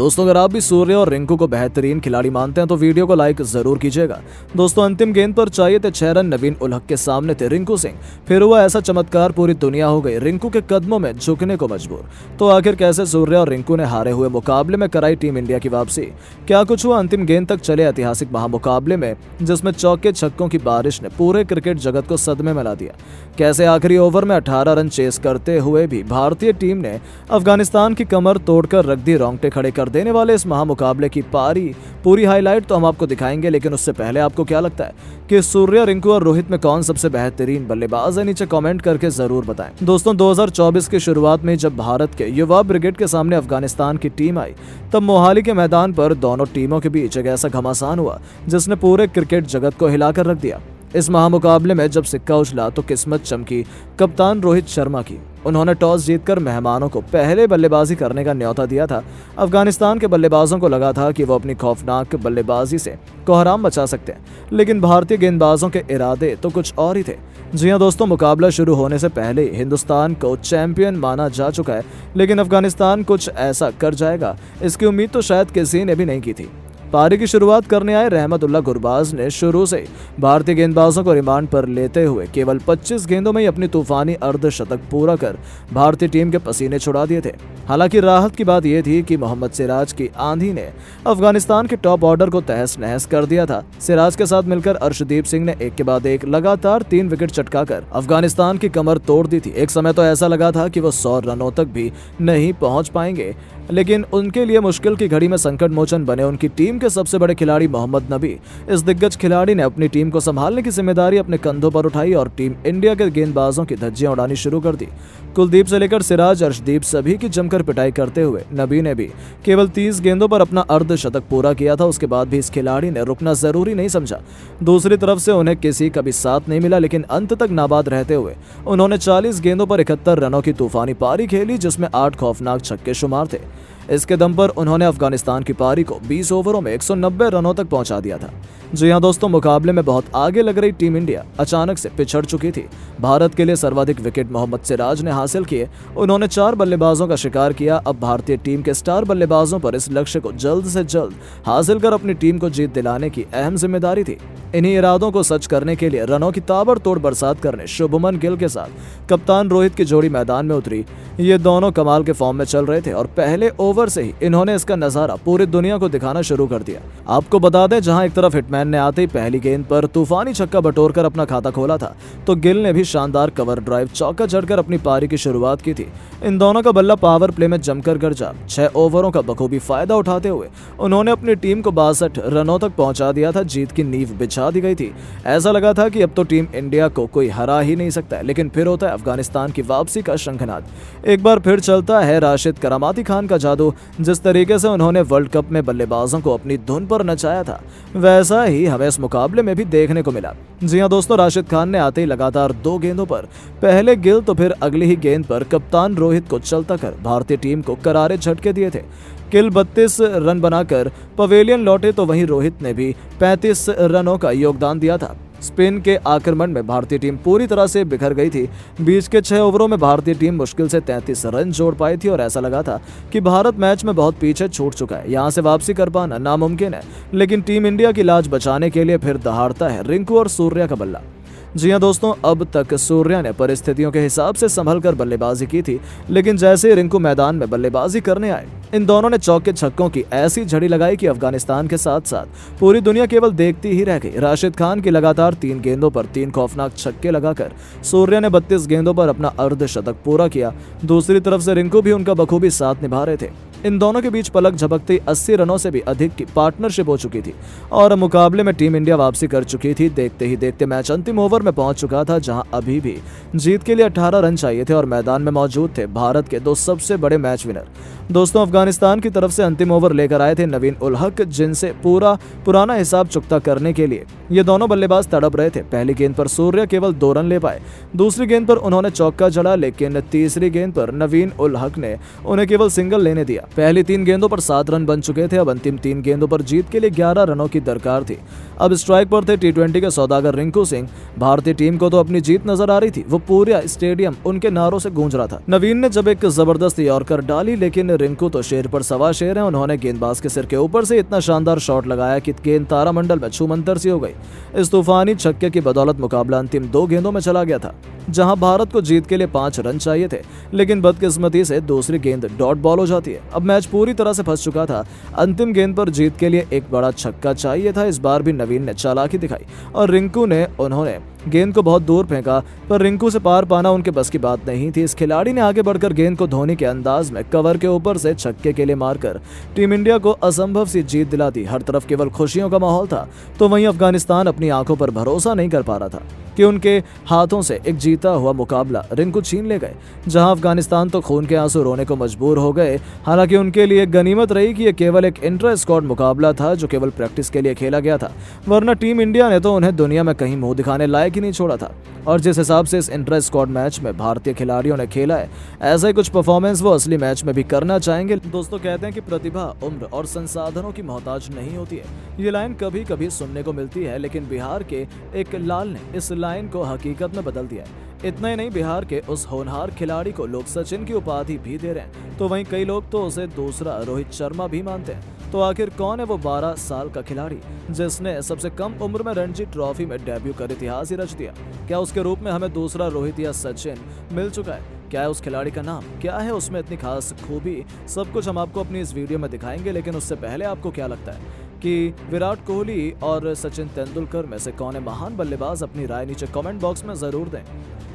दोस्तों अगर आप भी सूर्य और रिंकू को बेहतरीन खिलाड़ी मानते हैं तो वीडियो को लाइक जरूर कीजिएगा। दोस्तों अंतिम गेंद पर चाहिए थे 6 रन, नवीन उल हक के सामने थे रिंकू सिंह। फिर हुआ ऐसा चमत्कार, पूरी दुनिया हो गई रिंकू के कदमों में झुकने को मजबूर। तो आखिर कैसे सूर्य और रिंकू ने हारे हुए मुकाबले में कराई टीम इंडिया की वापसी? क्या कुछ हुआ अंतिम गेंद तक चले ऐतिहासिक महामुकाबले में, जिसमें चौके छक्कों की बारिश ने पूरे क्रिकेट जगत को सदमे में ला दिया? कैसे आखिरी ओवर में 18 रन चेस करते हुए भी भारतीय टीम ने अफगानिस्तान की कमर तोड़कर रख दी रोंगटे खड़े कर देने वाले इस महामुकाबले की पूरी हाईलाइट तो हम आपको दिखाएंगे। लेकिन उससे पहले आपको क्या लगता है कि सूर्य, रिंकू और रोहित में कौन सबसे बेहतरीन बल्लेबाज है? नीचे कमेंट करके जरूर बताएं। दोस्तों 2024 की शुरुआत में जब भारत के युवा ब्रिगेड के सामने अफगानिस्तान की टीम आई, तब मोहाली के मैदान पर दोनों टीमों के बीच एक ऐसा घमासान हुआ जिसने पूरे क्रिकेट जगत को हिलाकर रख दिया। इस महामुकाबले में जब सिक्का उछला तो किस्मत चमकी कप्तान रोहित शर्मा की। उन्होंने टॉस जीतकर मेहमानों को पहले बल्लेबाजी करने का न्योता दिया था। अफगानिस्तान के बल्लेबाजों को लगा था कि वो अपनी खौफनाक बल्लेबाजी से कोहराम मचा सकते हैं, लेकिन भारतीय गेंदबाजों के इरादे तो कुछ और ही थे। जी हां दोस्तों, मुकाबला शुरू होने से पहले हिंदुस्तान को चैंपियन माना जा चुका है, लेकिन अफगानिस्तान कुछ ऐसा कर जाएगा इसकी उम्मीद तो शायद किसी ने भी नहीं की थी। पारी की शुरुआत करने आए रहमतुल्लाह गुरबाज ने शुरू से भारतीय गेंदबाजों को रिमांड पर लेते हुए केवल 25 गेंदों में ही अपनी तूफानी अर्धशतक पूरा कर भारतीय टीम के पसीने छुड़ा दिए थे। हालांकि राहत की बात यह थी कि मोहम्मद सिराज की आंधी ने अफगानिस्तान के टॉप ऑर्डर को तहस नहस कर दिया था। सिराज के साथ मिलकर अर्शदीप सिंह ने एक के बाद एक लगातार 3 विकेट चटकाकर अफगानिस्तान की कमर तोड़ दी थी। एक समय तो ऐसा लगा था कि वो 100 रनों तक भी नहीं पहुंच पाएंगे, लेकिन उनके लिए मुश्किल की घड़ी में संकट मोचन बने उनकी टीम के सबसे बड़े खिलाड़ी मोहम्मद नबी। इस दिग्गज खिलाड़ी ने अपनी टीम को संभालने की जिम्मेदारी अपने कंधों पर उठाई और टीम इंडिया के गेंदबाजों की धज्जियां उड़ानी शुरू कर दी। कुलदीप से लेकर सिराज, अर्शदीप सभी की जमकर पिटाई करते हुए नबी ने भी केवल 30 गेंदों पर अपना अर्धशतक पूरा किया था। उसके बाद भी इस खिलाड़ी ने रुकना जरूरी नहीं समझा। दूसरी तरफ से उन्हें किसी का भी साथ नहीं मिला, लेकिन अंत तक नाबाद रहते हुए उन्होंने 40 गेंदों पर 71 रनों की तूफानी पारी खेली, जिसमें 8 खौफनाक छक्के शुमार थे। इसके दम पर उन्होंने अफगानिस्तान की पारी को 20 ओवरों में 190 रनों तक पहुंचा दिया था। जी हां दोस्तों, मुकाबले में बहुत आगे लग रही टीम इंडिया अचानक से पिछड़ चुकी थी। भारत के लिए सर्वाधिक विकेट मोहम्मद सिराज ने हासिल किए। उन्होंने 4 बल्लेबाजों का शिकार किया। अब भारतीय टीम के स्टार बल्लेबाजों पर इस लक्ष्य को जल्द से जल्द हासिल कर अपनी टीम को जीत दिलाने की अहम जिम्मेदारी थी। इन्हीं इरादों को सच करने के लिए रनों की ताबड़तोड़ बरसात करने शुभमन गिल के साथ कप्तान रोहित की जोड़ी मैदान में उतरी। ये दोनों कमाल के फॉर्म में चल रहे थे और पहले ओवर से ही इन्होंने इसका नजारा पूरी दुनिया को दिखाना शुरू कर दिया। आपको बता दें, जहां एक तरफ हिटमैन ने आते ही पहली गेंद पर तूफानी छक्का बटोरकर अपना खाता खोला था, तो गिल ने भी शानदार कवर ड्राइव चौका जड़कर अपनी पारी की शुरुआत की थी। इन दोनों का बल्ला पावर प्ले में जमकर गरजा। 6 ओवरों का बखूबी फायदा उठाते हुए उन्होंने अपनी टीम को 62 रनों तक पहुंचा दिया था। जीत की नींव बिछा दी गई थी। ऐसा लगा था कि अब तो टीम इंडिया को कोई हरा ही नहीं सकता, लेकिन फिर होता है अफगानिस्तान की वापसी का शंखनाद। एक बार फिर चलता है राशिद करामाती खान का जादू। जिस तरीके से उन्होंने वर्ल्ड कप में बल्लेबाजों को अपनी धुन पर नचाया था, वैसा ही हमें इस मुकाबले में भी देखने को मिला। जी हां दोस्तों, राशिद खान ने आते ही लगातार 2 गेंदों पर, पहले गिल तो फिर अगली ही गेंद पर कप्तान रोहित को चलता कर भारतीय टीम को करारे झटके दिए थे। गिल 32 रन बनाकर पवेलियन लौटे, तो वहीं रोहित ने भी 35 रनों का योगदान दिया था। स्पिन के आक्रमण में भारतीय टीम पूरी तरह से बिखर गई थी। बीच के 6 ओवरों में भारतीय टीम मुश्किल से 33 रन जोड़ पाई थी और ऐसा लगा था कि भारत मैच में बहुत पीछे छूट चुका है, यहां से वापसी कर पाना नामुमकिन है। लेकिन टीम इंडिया की लाज बचाने के लिए फिर दहाड़ता है रिंकू और सूर्य का बल्ला। जी हां दोस्तों, अब तक सूर्य ने परिस्थितियों के हिसाब से संभल कर बल्लेबाजी की थी, लेकिन जैसे ही रिंकू मैदान में बल्लेबाजी करने आए, इन दोनों ने चौके छक्कों की ऐसी झड़ी लगाई कि अफगानिस्तान के साथ साथ पूरी दुनिया केवल देखती ही रह गई। राशिद खान की लगातार 3 गेंदों पर 3 खौफनाक छक्के लगाकर सूर्य ने 32 गेंदों पर अपना अर्धशतक पूरा किया। दूसरी तरफ से रिंकू भी उनका बखूबी साथ निभा रहे थे। इन दोनों के बीच पलक झपकते 80 रनों से भी अधिक की पार्टनरशिप हो चुकी थी और मुकाबले में टीम इंडिया वापसी कर चुकी थी। देखते ही देखते मैच अंतिम ओवर में पहुंच चुका था, जहां अभी भी जीत के लिए 18 रन चाहिए थे और मैदान में मौजूद थे भारत के 2 सबसे बड़े मैच विनर। दोस्तों अफगानिस्तान की तरफ से अंतिम ओवर लेकर आए थे नवीन उल हक, जिनसे पुराना हिसाब चुकता करने के लिए ये दोनों बल्लेबाज तड़प रहे थे। पहली गेंद पर सूर्य केवल 2 रन ले पाए। दूसरी गेंद पर उन्होंने चौका जड़ा, लेकिन तीसरी गेंद पर नवीन उल हक ने उन्हें केवल सिंगल लेने दिया। पहली 3 गेंदों पर 7 रन बन चुके थे। अब अंतिम 3 गेंदों पर जीत के लिए 11 रनों की दरकार थी। अब स्ट्राइक पर थे टी20 के सौदागर रिंकू सिंह। भारतीय टीम को तो अपनी जीत नजर आ रही थी, वो पूरा स्टेडियम उनके नारों से गूंज रहा था। नवीन ने जब एक जबरदस्त यॉर्कर डाली, लेकिन रिंकू तो शेर पर सवा शेर है। उन्होंने गेंदबाज के सिर के ऊपर से इतना शानदार शॉट लगाया कि गेंद तारामंडल में छूमंतर सी हो गई। इस तूफानी छक्के की बदौलत मुकाबला अंतिम 2 गेंदों में चला गया था, जहां भारत को जीत के लिए 5 रन चाहिए थे, लेकिन बदकिस्मती से दूसरी गेंद डॉट बॉल हो जाती है। अब मैच पूरी तरह से फंस चुका था। अंतिम गेंद पर जीत के लिए एक बड़ा छक्का चाहिए था। इस बार भी नवीन ने चालाकी दिखाई और उन्होंने गेंद को बहुत दूर फेंका, पर रिंकू से पार पाना उनके बस की बात नहीं थी। इस खिलाड़ी ने आगे बढ़कर गेंद को धोनी के अंदाज में कवर के ऊपर से छक्के के लिए मारकर टीम इंडिया को असंभव सी जीत दिला दी। हर तरफ केवल खुशियों का माहौल था, तो वहीं अफगानिस्तान अपनी आंखों पर भरोसा नहीं कर पा रहा था कि उनके हाथों से एक जीता हुआ मुकाबला रिंकू छीन ले गए। जहां अफगानिस्तान तो खून के आंसू रोने को मजबूर हो गए। हालांकि उनके लिए गनीमत रही कि यह केवल एक इंट्रा स्क्वाड मुकाबला था, जो केवल प्रैक्टिस के लिए खेला गया था, वरना टीम इंडिया ने तो उन्हें दुनिया में कहीं मुंह दिखाने लायक ही नहीं छोड़ा था। और जिस हिसाब से इस इंट्रा स्क्वाड मैच में भारतीय खिलाड़ियों ने खेला है, ऐसा ही कुछ परफॉर्मेंस वो असली मैच में भी करना चाहेंगे। दोस्तों, कहते हैं कि प्रतिभा उम्र और संसाधनों की मोहताज नहीं होती है। ये लाइन कभी कभी सुनने को मिलती है, लेकिन बिहार के एक लाल ने इस लाइन को हकीकत में बदल दिया है। इतना ही नहीं, बिहार के उस होनहार खिलाड़ी को लोग सचिन की उपाधि भी दे रहे हैं, तो वहीं कई लोग तो उसे दूसरा रोहित शर्मा भी मानते हैं। तो आखिर कौन है वो 12 साल का खिलाड़ी जिसने सबसे कम उम्र में रणजी ट्रॉफी में डेब्यू कर इतिहास ही रच दिया? क्या उसके रूप में हमें दूसरा रोहित या सचिन मिल चुका है? क्या है उस खिलाड़ी का नाम? क्या है उसमें इतनी खास खूबी? सब कुछ हम आपको अपनी इस वीडियो में दिखाएंगे, लेकिन उससे पहले आपको क्या लगता है कि विराट कोहली और सचिन तेंदुलकर में से कौन है महान बल्लेबाज? अपनी राय नीचे कमेंट बॉक्स में जरूर दें।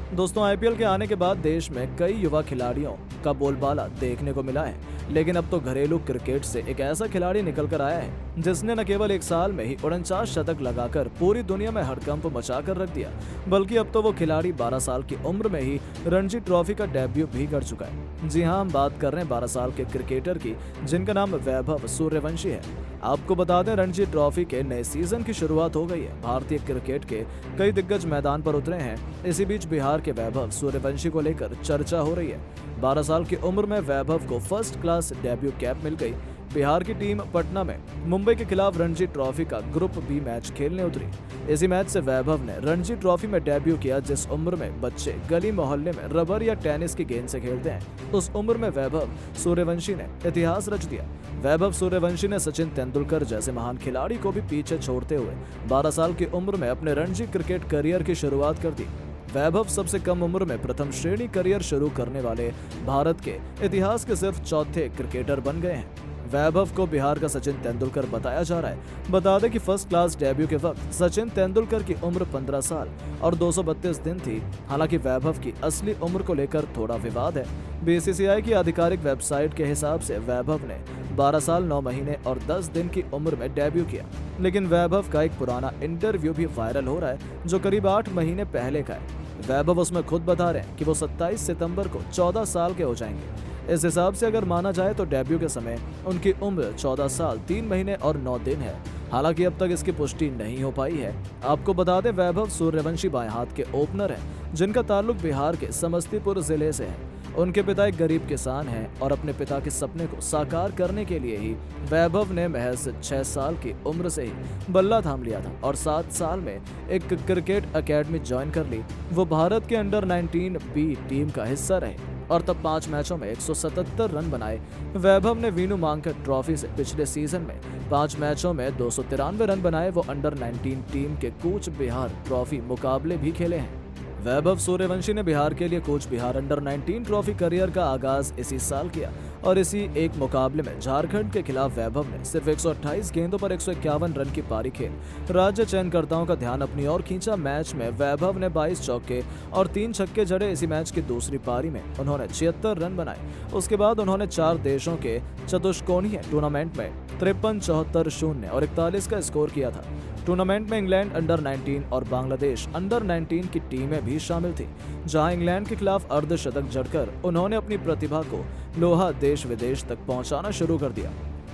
दोस्तों, आईपीएल के आने के बाद देश में कई युवा खिलाड़ियों का बोलबाला देखने को मिला है, लेकिन अब तो घरेलू क्रिकेट से एक ऐसा खिलाड़ी निकल कर आया है जिसने न केवल 1 साल में ही 49 शतक लगाकर पूरी दुनिया में हड़कंप मचा कर रख दिया, बल्कि अब तो वो खिलाड़ी 12 साल की उम्र में ही रणजी ट्रॉफी का डेब्यू भी कर चुका है। जी हाँ, हम बात कर रहे हैं 12 साल के क्रिकेटर की, जिनका नाम वैभव सूर्यवंशी है। आपको बता दें, रणजी ट्रॉफी के नए सीजन की शुरुआत हो गई है। भारतीय क्रिकेट के कई दिग्गज मैदान पर उतरे हैं। इसी बीच बिहार के वैभव सूर्यवंशी को लेकर चर्चा हो रही है। 12 साल की उम्र में वैभव को फर्स्ट क्लास डेब्यू कैप मिल गई। बिहार की टीम पटना में मुंबई के खिलाफ रणजी ट्रॉफी का ग्रुप बी मैच खेलने उतरी। इसी मैच से वैभव ने रणजी ट्रॉफी में डेब्यू किया। जिस उम्र में बच्चे गली मोहल्ले में रबर या टेनिस की गेंद से खेलते हैं, उस उम्र में वैभव सूर्यवंशी ने इतिहास रच दिया। वैभव सूर्यवंशी ने सचिन तेंदुलकर जैसे महान खिलाड़ी को भी पीछे छोड़ते हुए 12 साल की उम्र में अपने रणजी क्रिकेट करियर की शुरुआत कर दी। वैभव सबसे कम उम्र में प्रथम श्रेणी करियर शुरू करने वाले भारत के इतिहास के सिर्फ चौथे क्रिकेटर बन गए हैं। वैभव को बिहार का सचिन तेंदुलकर बताया जा रहा है। बता दें कि फर्स्ट क्लास डेब्यू के वक्त सचिन तेंदुलकर की उम्र 15 साल और 232 दिन थी। हालांकि वैभव की असली उम्र को लेकर थोड़ा विवाद है। बीसीसीआई की आधिकारिक वेबसाइट के हिसाब से वैभव ने 12 साल 9 महीने और 10 दिन की उम्र में डेब्यू किया, लेकिन वैभव का एक पुराना इंटरव्यू भी वायरल हो रहा है, जो करीब 8 महीने पहले का है। वैभव उसमें खुद बता रहे हैं कि वो 27 सितंबर को 14 साल के हो जाएंगे। इस हिसाब से अगर माना जाए तो डेब्यू के समय उनकी उम्र 14 साल 3 महीने और 9 दिन है। हालांकि अब तक इसकी पुष्टि नहीं हो पाई है। आपको बता दें, वैभव सूर्यवंशी बाएं हाथ के ओपनर हैं, जिनका ताल्लुक बिहार के समस्तीपुर जिले से है। उनके पिता एक गरीब किसान हैं और अपने पिता के सपने को साकार करने के लिए ही वैभव ने महज 6 साल की उम्र से ही बल्ला थाम लिया था और 7 साल में एक क्रिकेट एकेडमी ज्वाइन कर ली। वो भारत के अंडर 19 बी टीम का हिस्सा रहे और तब 5 मैचों में 177 रन बनाए। वैभव ने वीनू मांकड़ ट्रॉफी से पिछले सीजन में 5 मैचों में 293 रन बनाए। वो अंडर 19 टीम के कूच बिहार ट्रॉफी मुकाबले भी खेले हैं। वैभव सूर्यवंशी ने बिहार के लिए Cooch Behar under 19 trophy career का आगाज इसी साल किया और इसी एक मुकाबले में झारखंड के खिलाफ वैभव ने सिर्फ 128 गेंदों पर 151 रन की पारी खेल राज्य चयनकर्ताओं का ध्यान अपनी ओर खींचा। मैच में वैभव ने 22 चौके और 3 छक्के जड़े। इसी मैच की दूसरी पारी में उन्होंने 76 रन बनाए। उसके बाद उन्होंने 4 देशों के चतुष्कोणीय टूर्नामेंट में 53, 74, 0 और 41 का स्कोर किया था। टूर्नामेंट में इंग्लैंड अंडर 19 और बांग्लादेश अंडर 19 की टीमें भी शामिल थी, जहां इंग्लैंड के खिलाफ अर्धशतक जड़कर उन्होंने अपनी प्रतिभा को लोहा देश विदेश तक पहुंचाना शुरू कर दिया।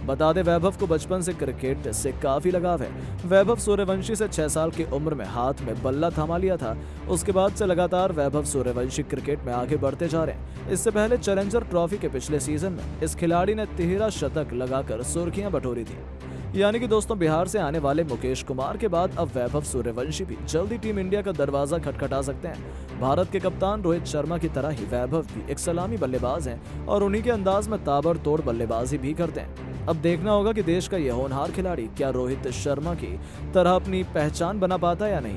बता दें वैभव को बचपन से क्रिकेट से काफी लगाव है। वैभव सूर्यवंशी से 6 साल की उम्र में हाथ में बल्ला थमा लिया था। उसके बाद से लगातार वैभव सूर्यवंशी क्रिकेट में आगे बढ़ते जा रहे हैं। इससे पहले चैलेंजर ट्रॉफी के पिछले सीजन में इस खिलाड़ी ने 13 शतक लगाकर सुर्खियां बटोरी थी। यानी कि दोस्तों बिहार से आने वाले मुकेश कुमार के बाद अब वैभव सूर्यवंशी भी जल्दी टीम इंडिया का दरवाजा खटखटा सकते हैं। भारत के कप्तान रोहित शर्मा की तरह ही वैभव भी एक सलामी बल्लेबाज हैं और उन्हीं के अंदाज में ताबड़तोड़ बल्लेबाजी भी करते हैं। अब देखना होगा कि देश का यह होनहार खिलाड़ी क्या रोहित शर्मा की तरह अपनी पहचान बना पाता है या नहीं।